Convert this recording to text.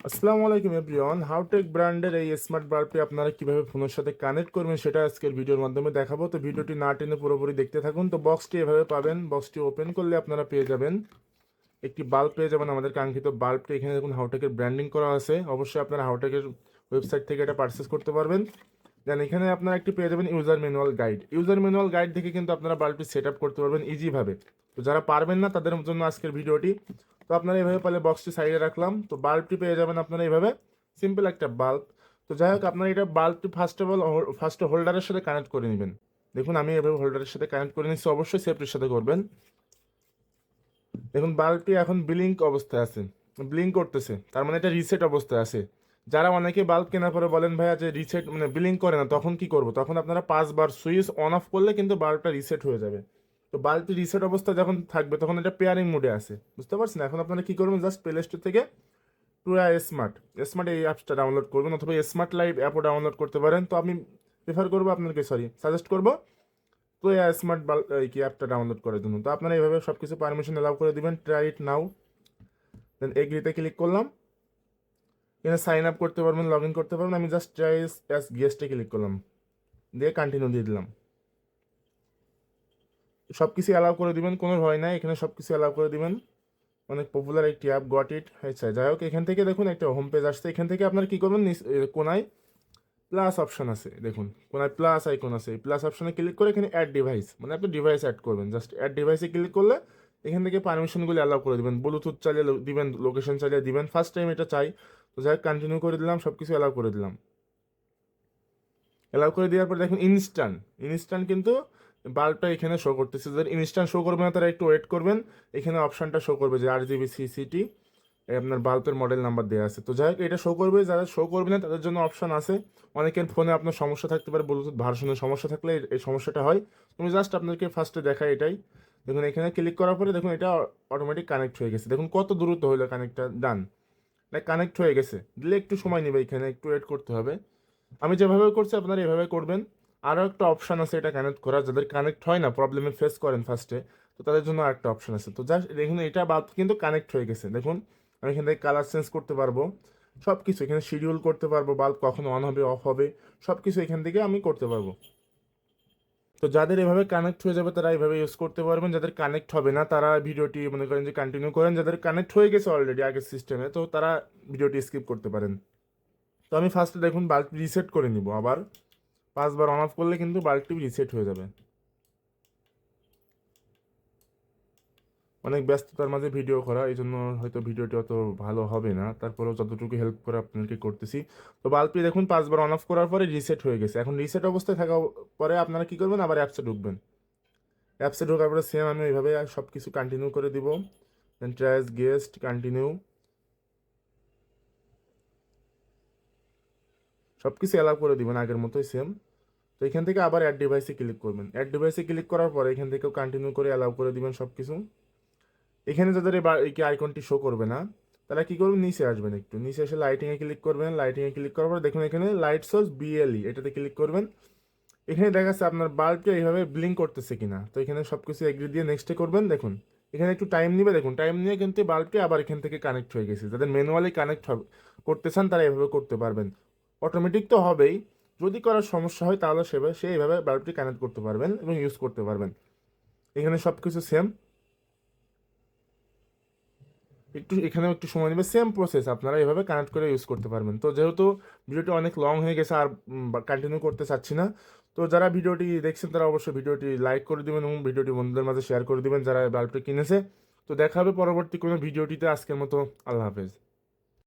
আসসালামু আলাইকুম এভরিওয়ান। হাউটেক ব্র্যান্ডের এই স্মার্ট বাল্বটি আপনারা কিভাবে ফোনের সাথে কানেক্ট করবেন সেটা আজকের ভিডিওর মাধ্যমে দেখাবো। তো ভিডিওটি না টেনে পুরোপুরি দেখতে থাকুন। তো বক্সটি এভাবে পাবেন। বক্সটি ওপেন করলে আপনারা পেয়ে যাবেন একটি বাল্ব, পেয়ে যাবেন আমাদের কাঙ্ক্ষিত বাল্বটি। এখানে দেখুন হাউটেকের ব্র্যান্ডিং করা আছে। অবশ্যই আপনারা হাউটেকের ওয়েবসাইট থেকে এটা পারচেস করতে পারবেন। দেন এখানে আপনারা একটি পেয়ে যাবেন user manual guide. User manual guide দেখে কিন্তু আপনারা বাল্বটি সেট আপ করতে পারবেন ইজিভাবে। তো যারা পারবেন না তাদের জন্য আজকের ভিডিওটি। তো আপনারা এইভাবে পারলে বক্সটি সাইডে রাখলাম। তো বাল্বটি পেয়ে যাবেন আপনারা এইভাবে, সিম্পল একটা বাল্ব। তো যাই হোক, আপনারা এটা বাল্বটি ফার্স্ট হোল্ডারের সাথে কানেক্ট করে নেবেন। দেখুন আমি এভাবে হোল্ডারের সাথে কানেক্ট করে নিচ্ছি, অবশ্যই সেফটির সাথে করবেন। দেখুন বাল্বটি এখন ব্লিঙ্ক অবস্থায় আছে, ব্লিঙ্ক করতেছে, তার মানে এটা রিসেট অবস্থায় আছে। যারা অনেকে বাল্ব কেনার পরে বলেন ভাইয়া যে রিসেট মানে ব্লিঙ্ক করে না, তখন কি করব? তখন আপনারা 5 বার সুইচ অন অফ করলে কিন্তু বাল্বটা রিসেট হয়ে যাবে। তো বাল্বটি রিসেট অবস্থা যখন থাকবে তখন এটা পেয়ারিং মোডে আছে, বুঝতে পারছেন? এখন আপনারা কি করবেন, জাস্ট প্লে স্টোর থেকে টুয়া স্মার্ট স্মার্ট এই অ্যাপসটা ডাউনলোড করবেন, অথবা স্মার্ট লাইভ অ্যাপও ডাউনলোড করতে পারেন। তো আমি প্রেফার করবো আপনাকে, সাজেস্ট করবো তো এই স্মার্ট কি অ্যাপটা ডাউনলোড করার জন্য। তো আপনারা এইভাবে সব কিছু পারমিশন অ্যালাউ করে দিবেন, try it now. Then এগ্রিতে click করলাম। এখানে সাইন আপ করতে পারবেন, লগ ইন করতে পারবেন। আমি জাস্ট ট্রাই অ্যাজ গেস্টে ক্লিক করলাম, দিয়ে কন্টিনিউ দিয়ে দিলাম। সব কিছু অ্যালাউ করে দিবেন, কোনো ভয় নাই, এখানে সব কিছু অ্যালাউ করে দিবেন। অনেক পপুলার একটি অ্যাপ, গট ইট। আচ্ছা যাই হোক, এখান থেকে দেখুন একটা হোম পেজ আসছে। এখান থেকে আপনারা কী করবেন, কোনায় প্লাস অপশন আছে, দেখুন কোনায় প্লাস আইকন আছে। এই প্লাস অপশনে ক্লিক করে এখানে অ্যাড ডিভাইস, মানে আপনি ডিভাইস অ্যাড করবেন। জাস্ট অ্যাড ডিভাইসে ক্লিক করলে এখান থেকে পারমিশনগুলি অ্যালাউ করে দিবেন। ব্লুটুথ চালিয়ে দিবেন, লোকেশন চালিয়ে দিবেন। ফার্স্ট টাইম এটা চাই, তো যাই হোক কন্টিনিউ করে দিলাম, সব কিছু অ্যালাউ করে দিলাম। অ্যালাউ করে দেওয়ার পর দেখুন ইনস্ট্যান্ট ইনস্ট্যান্ট কিন্তু বাল্বটা এখানে শো করতেছে। যাদের ইনস্ট্যান্ট শো করবে না তারা একটু ওয়েট করবেন। এখানে অপশানটা শো করবে যে RGB CCT আপনার বাল্বের মডেল নাম্বার দেওয়া আছে। তো যাই হোক এটা শো করবে, যারা শো করবে না তাদের জন্য অপশান আছে। অনেকের ফোনে আপনার সমস্যা থাকতে পারে, ব্লুটুথ ভার্সনের সমস্যা থাকলে এই সমস্যাটা হয়। তুমি জাস্ট আপনাদেরকে ফার্স্টে দেখাই এটাই। দেখুন এখানে ক্লিক করার পরে দেখুন এটা অটোমেটিক কানেক্ট হয়ে গেছে। দেখুন কত দ্রুত হলো কানেক্টটা, ডান, কানেক্ট হয়ে গেছে। দিলে একটু সময় নেবে, এখানে একটু ওয়েট করতে হবে। আমি যেভাবে করছি আপনারা এভাবে করবেন। আরও একটা অপশান আছে এটা কানেক্ট করা, যাদের কানেক্ট হয় না, প্রবলেমে ফেস করেন ফার্স্টে, তো তাদের জন্য আরেকটা অপশান আছে। তো জাস্ট দেখুন এটা বাদ কিন্তু কানেক্ট হয়ে গেছে। দেখুন আমি এখান থেকে কালার চেঞ্জ করতে পারবো, সব কিছু এখানে শিডিউল করতে পারবো, বাল্ব কখন অন হবে অফ হবে সব কিছু এখান থেকে আমি করতে পারবো। তো যাদের এভাবে কানেক্ট হয়ে যাবে তারা এইভাবে ইউজ করতে পারবেন। যাদের কানেক্ট হবে না তারা ভিডিওটি মনে করেন যে কন্টিনিউ করেন। যাদের কানেক্ট হয়ে গেছে অলরেডি আগের সিস্টেমে, তো তারা ভিডিওটি স্কিপ করতে পারেন। তো আমি ফার্স্টে দেখুন বাল্ব রিসেট করে নিব আবার। 5 বার অন অফ করলে কিন্তু বাল্বটি রিসেট হয়ে যাবে। অনেক ব্যস্ততার মাঝে ভিডিও করা, এই জন্য হয়তো ভিডিওটি অত ভালো হবে না, তারপরেও যতটুকু হেল্প করে আপনাদেরকে করতেছি। তো বাল্বটি দেখুন 5 বার অন অফ করার পরে রিসেট হয়ে গেছে। এখন রিসেট অবস্থায় থাকা পরে আপনারা কী করবেন, আবার অ্যাপসে ঢুকবেন। অ্যাপসে ঢোকার পরে সেম আমি ওইভাবে সব কিছু কন্টিনিউ করে দিব। দেন ট্রাইস গেস্ট কন্টিনিউ, সব কিছু অ্যালাউ করে দিবেন আগের মতোই সেম। তো এখান থেকে আবার অ্যাড ডিভাইসে ক্লিক করবেন। অ্যাড ডিভাইসে ক্লিক করার পরে এখান থেকেও কন্টিনিউ করে অ্যালাউ করে দিবেন সব কিছু। এখানে যাদের এই কি আইকনটি শো করবে না তারা কি করবেন, নিচে আসবেন, একটু নিচে এসে লাইটিংয়ে ক্লিক করবেন। লাইটিংয়ে ক্লিক করার পর দেখুন এখানে লাইট সোর্স BLE এটাতে ক্লিক করবেন। এখানে দেখা যাচ্ছে আপনার বাল্বটা এইভাবে ব্লিঙ্ক করতেছে কিনা। তো এখানে সব কিছু এগ্রি দিয়ে নেক্সটে করবেন। দেখুন এখানে একটু টাইম নিবে, দেখুন টাইম নিয়ে কিন্তু বাল্বটি আবার এখান থেকে কানেক্ট হয়ে গেছে। যাদের ম্যানুয়ালি কানেক্ট হবে করতে চান তারা এভাবে করতে পারবেন। অটোমেটিক তো হবেই, যদি করার সমস্যা হয় তাহলে সেইভাবে বাল্বটি কানেক্ট করতে পারবেন এবং ইউজ করতে পারবেন। এখানে সব কিছু সেম, একটু এখানেও একটু সময় নেবে, সেম প্রসেস আপনারা এভাবে কানেক্ট করে ইউজ করতে পারবেন। তো যেহেতু ভিডিওটি অনেক লং হয়ে গেছে আর কন্টিনিউ করতে চাচ্ছি না, তো যারা ভিডিওটি দেখছেন তারা অবশ্যই ভিডিওটি লাইক করে দিবেন এবং ভিডিওটি বন্ধুদের মাঝে শেয়ার করে দিবেন যারা বাল্বটি কিনেছে। তো দেখা হবে পরবর্তী কোনো ভিডিওটিতে। আজকের মতো আল্লাহ হাফেজ।